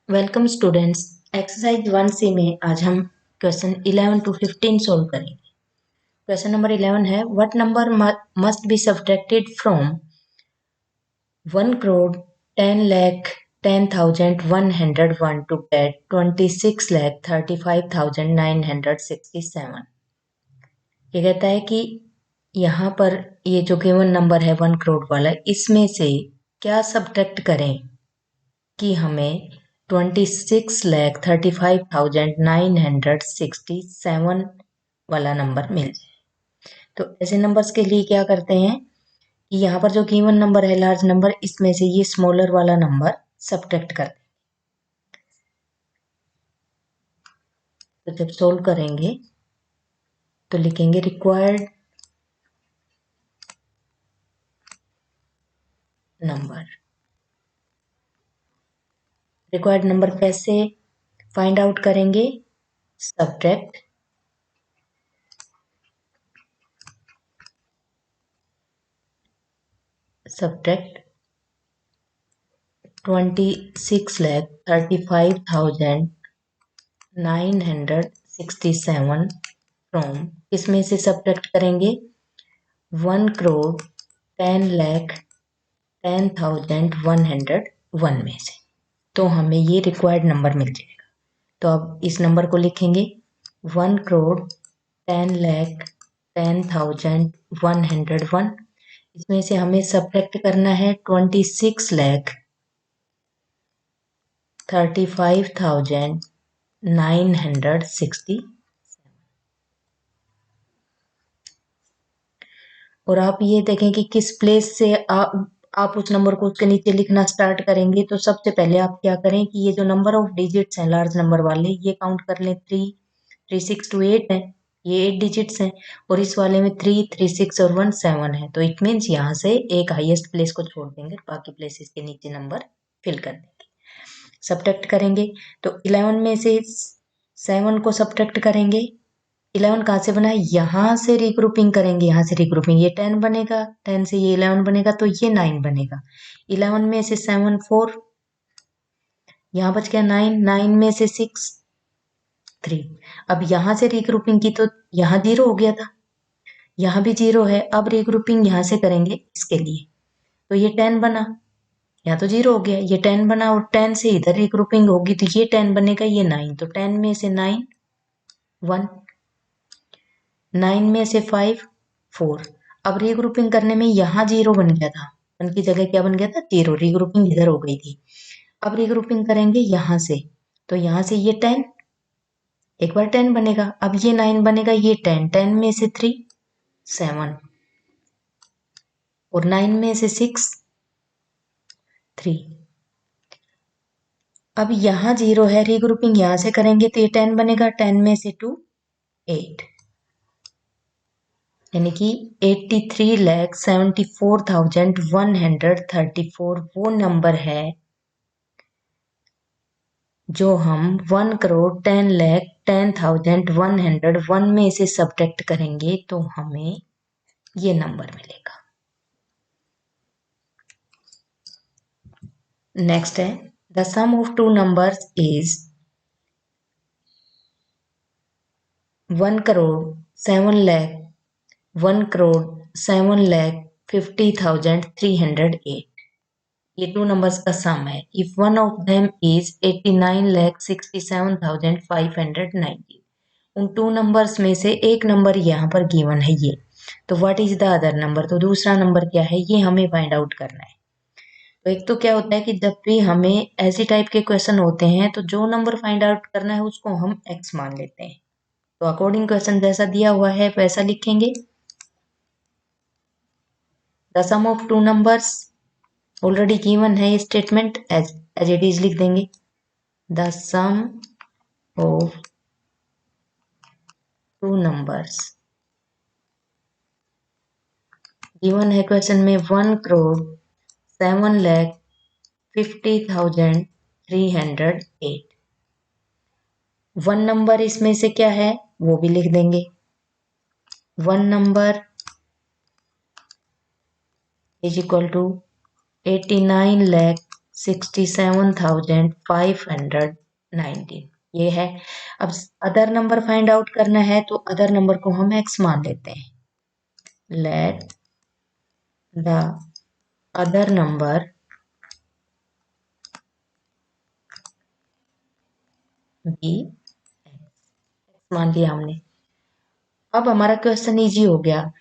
Welcome students. Exercise 1C में आज हम क्वेश्चन 11 to 15 सॉल्व करेंगे। क्वेश्चन नंबर 11 है what number must be subtracted from 1 crore 10 lakh 10,101 to get 26 lakh 35,967। ये कहता है कि यहाँ पर ये जो गिवन नंबर है 1 करोड़ वाला, इसमें से क्या सब्ट्रैक्ट करें कि हमें 26,35,967 वाला नंबर मिल जाए। तो ऐसे नंबर्स के लिए क्या करते हैं कि यहाँ पर जो गिवन नंबर है लार्ज नंबर, इसमें से ये स्मॉलर वाला नंबर सब्ट्रैक्ट करते हैं। तो जब सोल्व करेंगे तो लिखेंगे रिक्वायर्ड नंबर। रिक्वायर्ड नंबर कैसे फाइंड आउट करेंगे? सब्ट्रैक्ट सब्ट्रैक्ट 26,35,967 फ्रॉम, इसमें से सब्ट्रैक्ट करेंगे 1 crore 10 lakh 10,101 में से, तो हमें ये रिक्वायर्ड नंबर मिल जाएगा। तो अब इस नंबर को लिखेंगे 1 crore 10 lakh 10,101। इसमें से हमें सब्ट्रैक्ट करना है 26 lakh 35,960। और आप ये देखें कि किस प्लेस से आप उस नंबर को उसके नीचे लिखना स्टार्ट करेंगे। तो सबसे पहले आप क्या करें कि ये जो नंबर ऑफ डिजिट्स हैं लार्ज नंबर वाले, ये काउंट कर लें। 3 6 8 है, ये 8 डिजिट्स हैं, और इस वाले में 3 3 6 और 1 7 है। तो इट मीन्स यहाँ से एक हाईएस्ट प्लेस को छोड़ देंगे, बाकी प्लेसेस के नीचे नंबर फिल कर देंगे। सब्ट्रैक्ट करेंगे तो 11 में से 7 को सब्ट्रैक्ट करेंगे। 11 कहाँ से बना? यहाँ से रिग्रुपिंग करेंगे, यहाँ से रिग्रुपिंग, ये 10 बनेगा, 10 से ये 11 बनेगा, तो ये 9 बनेगा। 11 में से 7 4, यहाँ बच गया 9, 9 में से 6 3। अब यहाँ से रिग्रुपिंग की तो यहाँ 0 हो गया था, यहाँ भी 0 है। अब रिग्रुपिंग यहाँ से करेंगे इसके लिए, तो ये 10 बना, यहाँ तो 0 हो गया, ये 10 बना, और 10 से इधर रिग्रुपिंग होगी तो ये 10 बनेगा, ये 9, तो 10 में से 9 1, 9 में से 5 4। अब रीग्रुपिंग करने में यहाँ 0 बन गया था, उनकी जगह क्या बन गया था? 0। रीग्रुपिंग इधर हो गई थी। अब रीग्रुपिंग करेंगे यहाँ से, तो यहाँ से ये 10, एक बार 10 बनेगा, अब ये 9 बनेगा, ये 10, 10 में से 3 7, और 9 में से 6 3। अब यहाँ 0 है, रीग्रुपिंग यहाँ से करेंगे तो ये 10 बनेगा, 10 में से 2 8, यानी कि 83,74,134 वो नंबर है जो हम 1 crore 10 lakh 10,101 में से सब्ट्रैक्ट करेंगे तो हमें ये नंबर मिलेगा। नेक्स्ट है the sum of two numbers is 1 crore 7 lakh 1 crore 7 lakh 50,308। ये टू नंबर्स का सम है। If one of them is 89,67,590, उन टू नंबर्स में से एक नंबर यहाँ पर गिवन है ये, तो what is the other number? तो दूसरा नंबर क्या है, ये हमें फाइंड आउट करना है। तो एक तो क्या होता है कि जब भी हमें ऐसी टाइप के क्वेश्चन होते हैं तो जो नंबर फाइंड आउट करना है उसको हम एक्स मान लेते हैं। तो अकॉर्डिंग क्वेश्चन जैसा दिया हुआ है वैसा लिखेंगे। The sum of two numbers already given है, ये स्टेटमेंट एज इट इज लिख देंगे। The sum of two numbers given है क्वेश्चन में 1 crore 7 lakh 50,308। वन नंबर इसमें से क्या है वो भी लिख देंगे। One number is equal to 89 lakh 67,519 ये है। अब अदर नंबर फाइंड आउट करना है तो अदर नंबर को हम x मान लेते हैं। Let the other number B मान लिया हमने। अब हमारा क्वेश्चन इजी हो गया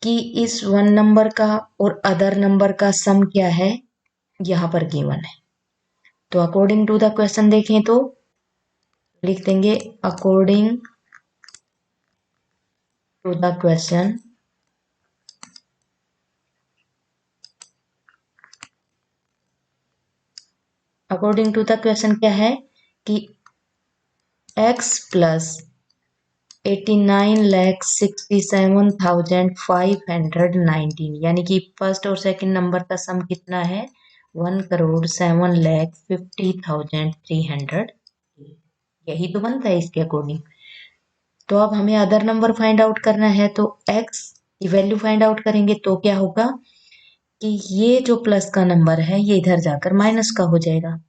कि इस वन नंबर का और अदर नंबर का सम क्या है, यहां पर गिवन है। तो अकॉर्डिंग टू द क्वेश्चन देखें तो लिख देंगे according to the question according to the question क्या है कि x प्लस 89,67,519 यानी कि फर्स्ट और सेकंड नंबर का सम कितना है 1,07,50,300। यही तो बनता है इसके अकॉर्डिंग। तो अब हमें अदर नंबर फाइंड आउट करना है तो x की वैल्यू फाइंड आउट करेंगे तो क्या होगा कि ये जो प्लस का नंबर है ये इधर जाकर माइनस का हो जाएगा।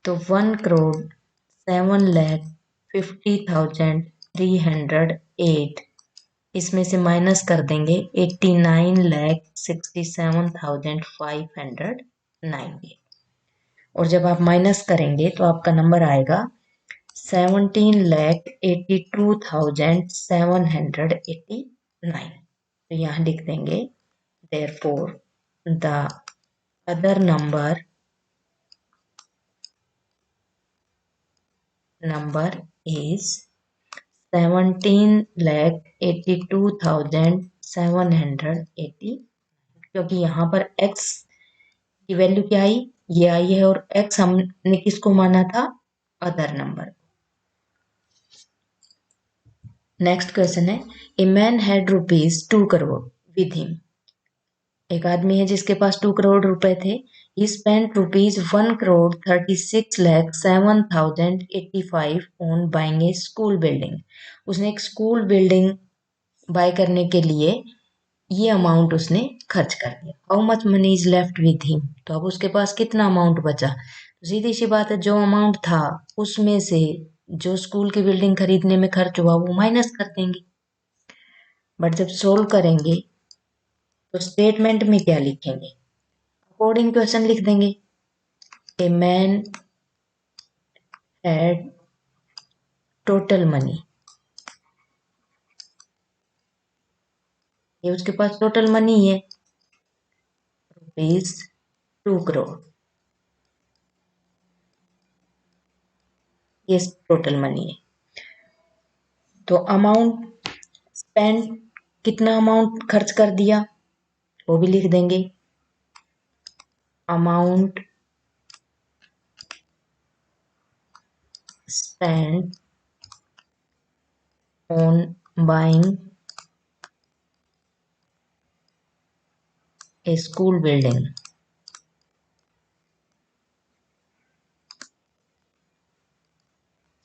तो 1,07,50,308 इसमें से माइनस कर देंगे 89,67,590 और जब आप माइनस करेंगे तो आपका नंबर आएगा 17,82,789। तो यहाँ लिख देंगे therefore the other number is 17,82,780 क्योंकि यहाँ पर x की वैल्यू क्या आई, ये आई है और x हमने किसको माना था, अदर नंबर। नेक्स्ट क्वेश्चन है a man had ₹2 crore with him. एक आदमी है जिसके पास 2 करोड़ रुपए थे। ही spent ₹1,36,07,085 on buying A school building. उसने एक स्कूल बिल्डिंग बाय करने के लिए ये अमाउंट उसने खर्च कर दिया। How much money is left with him. तो अब उसके पास कितना अमाउंट बचा। तो सीधी सी बात है जो अमाउंट था उसमें से जो स्कूल की बिल्डिंग खरीदने में खर्च हुआ वो माइनस कर देंगे। बट जब सोल्व करेंगे तो स्टेटमेंट में क्या लिखेंगे, अकॉर्डिंग क्वेश्चन लिख देंगे a man had total money. ये उसके पास टोटल मनी है ₹2 crore। ये टोटल मनी है। तो अमाउंट स्पेंड कितना अमाउंट खर्च कर दिया वो भी लिख देंगे। Amount spend on buying A school building.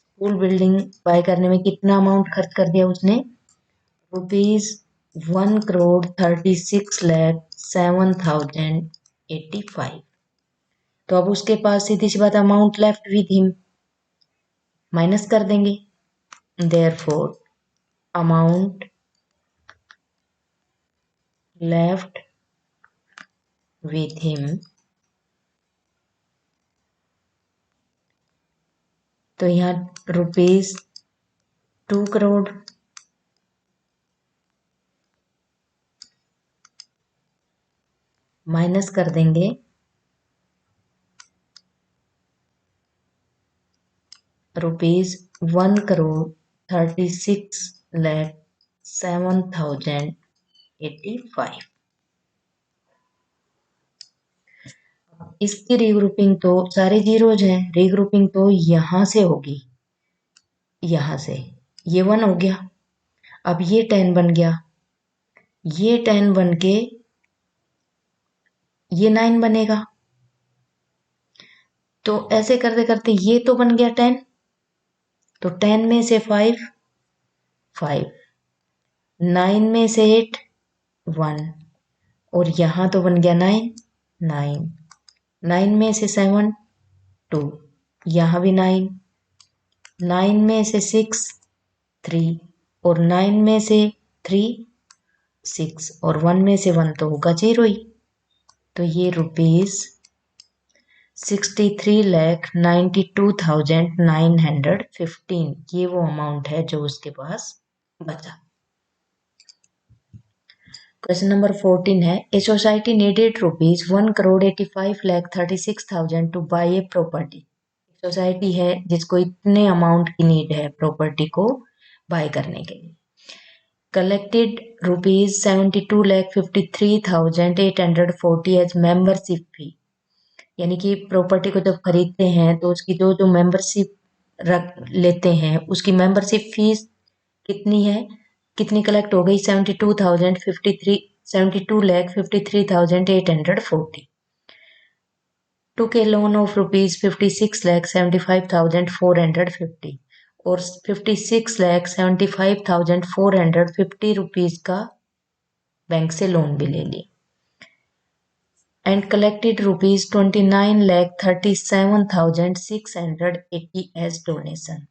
School building bye करने में कितना अमाउंट खर्च कर दिया उसने, ₹1,36,07,085। तो अब उसके पास सीधी सी बात amount left with him minus कर देंगे। Therefore amount left with him, तो यहाँ ₹2 crore माइनस कर देंगे ₹1,36,07,085। इसकी रीग्रुपिंग तो सारे जीरोज हैं, रीग्रुपिंग तो यहां से होगी, यहां से ये 1 हो गया। अब ये 10 बन गया, ये 10 बन के ये 9 बनेगा। तो ऐसे करते करते ये तो बन गया 10, तो 10 में से 5 5, 9 में से 8 1 और यहां तो बन गया 9 9 9 में से 7 2, यहाँ भी 9, 9 में से 6 3 और 9 में से 3 6 और 1 में से 1 तो होगा 0 ही। तो ये ₹63,92,915 ये वो अमाउंट है जो उसके पास बचा। क्वेश्चन नंबर 14 है a society needed ₹1,85,36,000 to buy a property. Society है जिसको इतने अमाउंट की नीड है प्रॉपर्टी को बाय करने के लिए। कलेक्टेड ₹72,53,840 एज मेंबरशिप फी, यानी कि प्रॉपर्टी को जब खरीदते हैं तो उसकी जो जो मेंबरशिप रख लेते हैं उसकी मेंबरशिप फीस कितनी है, कितनी कलेक्ट हो गई, 72,53,840। took a loan of ₹56,75,450 और 56,75,450 रुपीज का बैंक से लोन भी ले ली एंड कलेक्टेड ₹29,37,680 एज डोनेशन।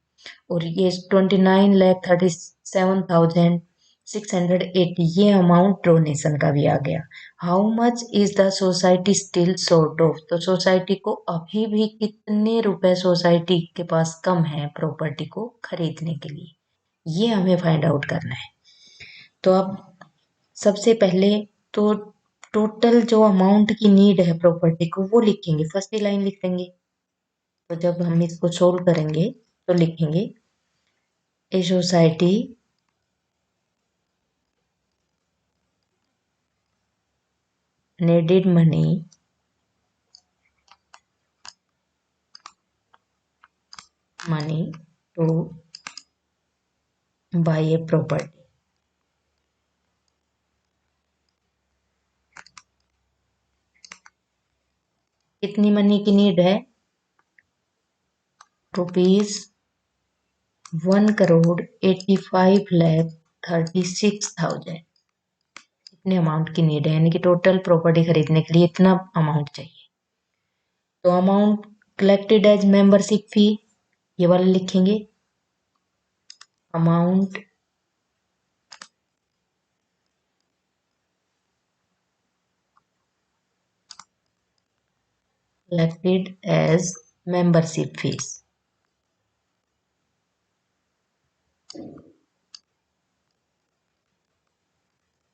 और ये 29,37,680 ये अमाउंट डोनेशन का भी आ गया। How much is the society still short of, तो सोसाइटी को अभी भी कितने रुपए सोसाइटी के पास कम है प्रॉपर्टी को खरीदने के लिए, ये हमें फाइंड आउट करना है। तो अब सबसे पहले तो टोटल जो अमाउंट की नीड है प्रॉपर्टी को वो लिखेंगे, फर्स्ट ही लाइन लिख देंगे। तो जब हम इसको सोल्व करेंगे तो लिखेंगे a society needed money to buy a property। कितनी मनी की नीड है, ₹1,85,36,000 इतने अमाउंट की नीड है, यानी कि टोटल प्रॉपर्टी खरीदने के लिए इतना अमाउंट चाहिए। तो amount collected as membership fee ये वाला लिखेंगे, amount collected as membership fees।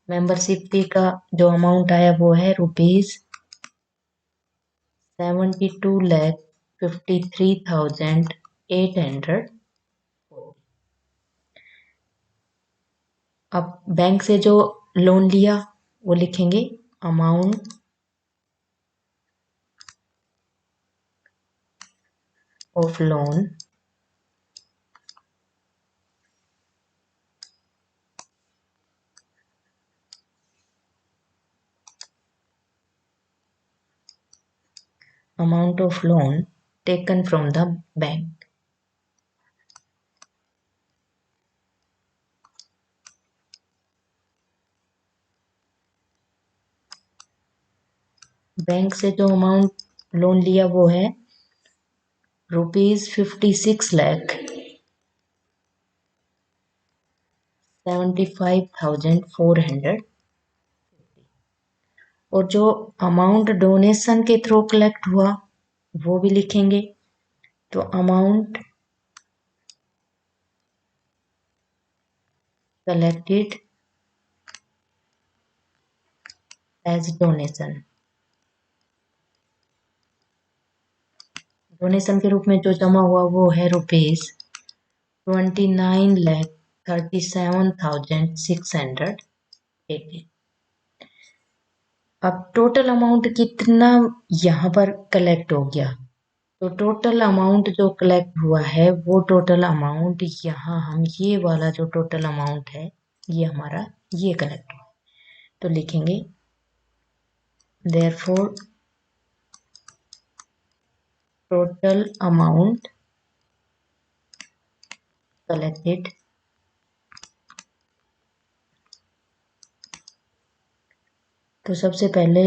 Membership fee का जो अमाउंट आया वो है ₹72,53,800। अब बैंक से जो लोन लिया वो लिखेंगे, amount of loan amount of loan taken from the bank। Bank से जो अमाउंट लोन लिया वो है ₹56,75,400। और जो अमाउंट डोनेशन के थ्रू कलेक्ट हुआ वो भी लिखेंगे, तो amount collected as donation. Donation के रूप में जो जमा हुआ वो है ₹29,37,680। अब टोटल अमाउंट कितना यहाँ पर कलेक्ट हो गया, तो टोटल अमाउंट जो कलेक्ट हुआ है वो टोटल अमाउंट यहाँ हम ये वाला जो टोटल अमाउंट है ये हमारा ये कलेक्ट हुआ, तो लिखेंगे therefore total amount collected तो सबसे पहले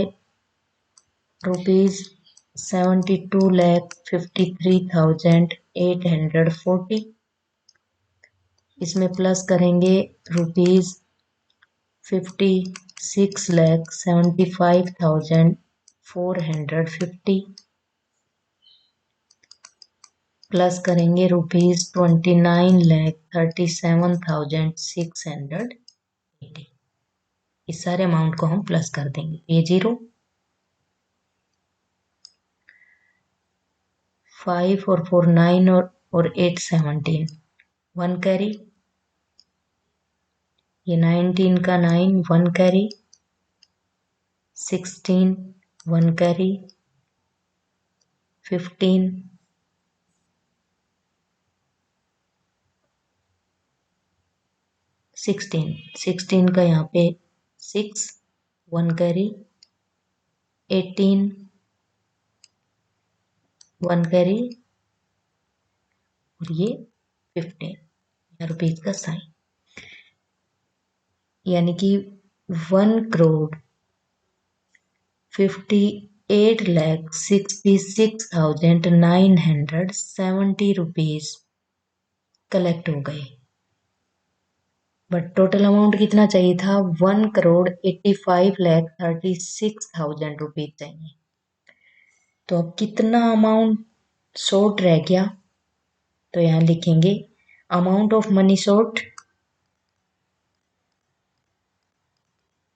72,53,840। इसमें प्लस करेंगे ₹56,75,450। प्लस करेंगे ₹29,37,680। इस सारे अमाउंट को हम प्लस कर देंगे। ये 0, 5 और 4 9 और 8 17, 1 कैरी। ये 19 का 9, 1 कैरी। 16, 1 कैरी। 15, 16 का यहाँ पे 6, 1 कैरी। 18, 1 कैरी। और ये 15 रुपीज का साइन, यानी कि 1,58,66,970 रुपीज कलेक्ट हो गए। बट टोटल अमाउंट कितना चाहिए था? 1,85,36,000 रुपीज चाहिए। तो अब कितना अमाउंट शॉर्ट रह गया? तो यहाँ लिखेंगे amount of money short,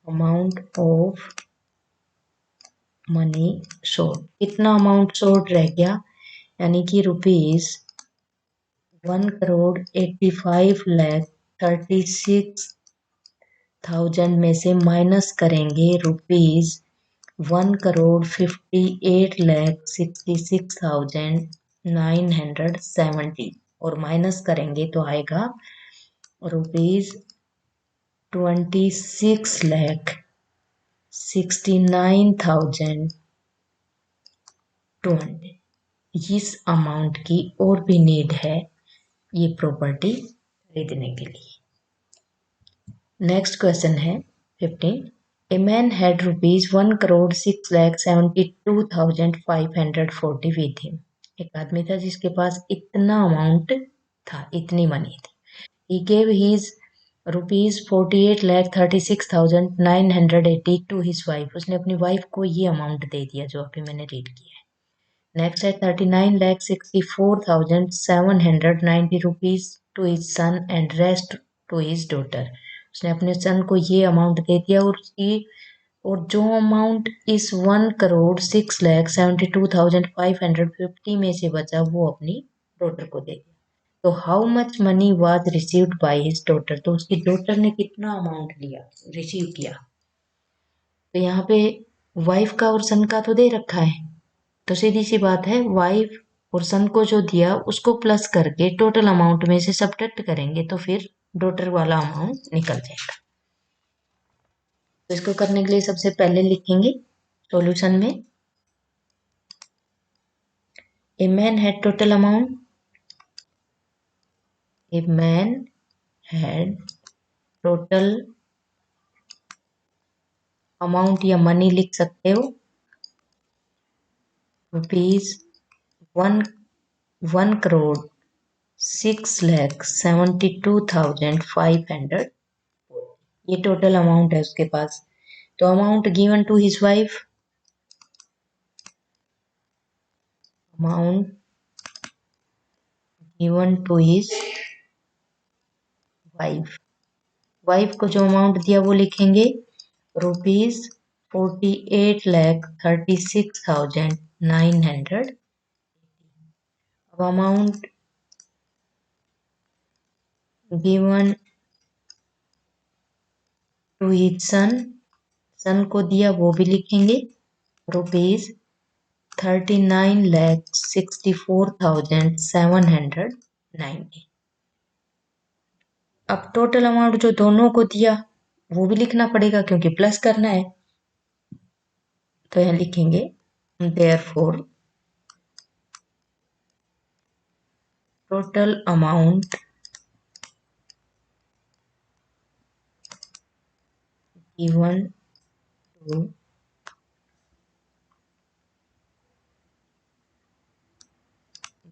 amount of money short. कितना अमाउंट शॉर्ट रह गया? यानी कि ₹1,85,36,000 में से माइनस करेंगे ₹1,58,66,970 और माइनस करेंगे तो आएगा ₹26,69,200। इस अमाउंट की और भी नीड है ये प्रॉपर्टी खरीदने के लिए। नेक्स्ट क्वेश्चन है 15। A man had ₹6,06,72,540 with him. एक आदमी था जिसके पास इतना अमाउंट था, इतनी मनी थी। He gave his ₹48,36,980 to his wife. उसने अपनी वाइफ को ये अमाउंट दे दिया जो अभी मैंने रीड किया है। नेक्स्ट है 39,64,790 rupees to his son and rest to his daughter. उसने अपने सन को ये अमाउंट दे दिया और जो अमाउंट इस 1,06,72,550 में से बचा वो अपनी डॉटर को दे दिया। तो how much money was received by his daughter, तो उसकी डॉटर ने कितना अमाउंट लिया, रिसीव किया। तो यहाँ पे वाइफ का और सन का तो दे रखा है, तो सीधी सी बात है वाइफ और सन को जो दिया उसको प्लस करके टोटल अमाउंट में से सब्ट्रैक्ट करेंगे तो फिर डॉटर वाला अमाउंट निकल जाएगा। तो इसको करने के लिए सबसे पहले लिखेंगे सॉल्यूशन में a man had total amount, a man had total amount या मनी लिख सकते हो रुपीज 1,06,72,500। ये टोटल अमाउंट है उसके पास। तो amount given to his wife, amount given to his wife. Wife को जो अमाउंट दिया वो लिखेंगे ₹48,36,900। अब amount given to his son, son को दिया वो भी लिखेंगे ₹39,64,790। अब टोटल अमाउंट जो दोनों को दिया वो भी लिखना पड़ेगा क्योंकि प्लस करना है। तो यहाँ लिखेंगे therefore total amount given to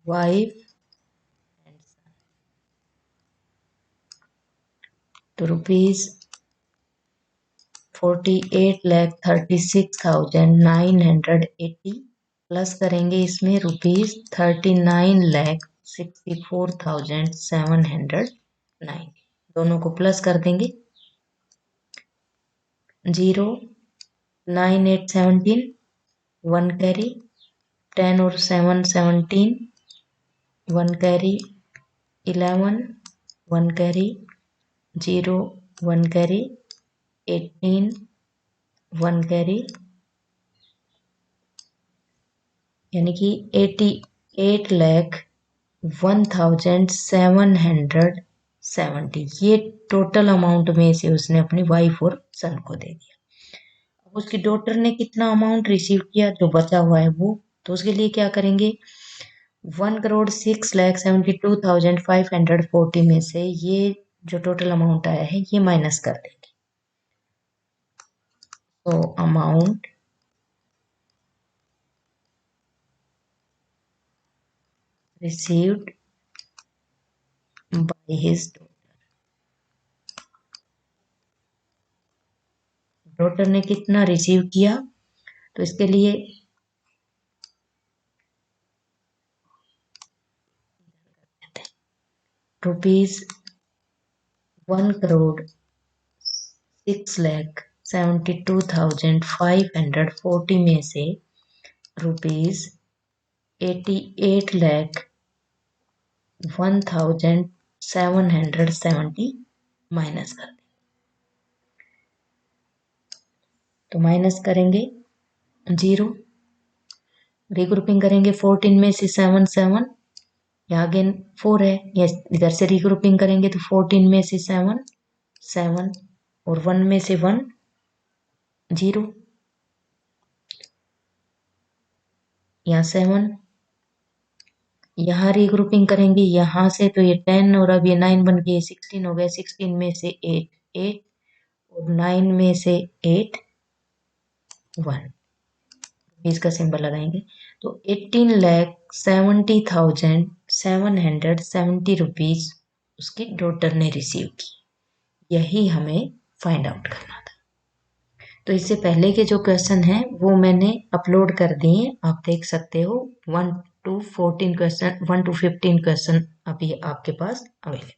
wife and son. तो ₹48,36,980 प्लस करेंगे इसमें ₹39,64,790। दोनों को प्लस कर देंगे। 0 9 8 17 1 कैरी 10 और 7 17 1 कैरी 11 1 कैरी 0 1 कैरी 18 1 कैरी, यानी कि 88,01,770 ये टोटल अमाउंट में से उसने अपनी वाइफ और सन को दे दिया। अब उसकी डॉटर ने कितना अमाउंट रिसीव किया जो बचा हुआ है वो, तो उसके लिए क्या करेंगे, 1,06,72,540 में से ये जो टोटल अमाउंट आया है ये माइनस कर देंगे। तो amount received by his daughter ने कितना रिसीव किया, तो इसके लिए ₹1,06,72,540 में से ₹88,01,770 माइनस कर दें। तो माइनस करेंगे 0, रिग्रुपिंग करेंगे 14 में से 7 7, यहाँ अगेन 4 है, इधर से रिग्रुपिंग करेंगे तो 14 में से 7 7 और 1 में से 1 0, यहाँ 7, यहाँ रिग्रुपिंग करेंगे यहाँ से तो ये 10 और अब ये 9 बन के 16 हो गया, 16 में से 8 8 और 9 में से 8 1, इसका सिंबल लगाएंगे तो 18,70,770 रुपीज उसकी डॉटर ने रिसीव की। यही हमें फाइंड आउट करना था। तो इससे पहले के जो क्वेश्चन हैं वो मैंने अपलोड कर दिए, आप देख सकते हो। 1 to 15 क्वेश्चन अभी आपके पास अवेलेबल।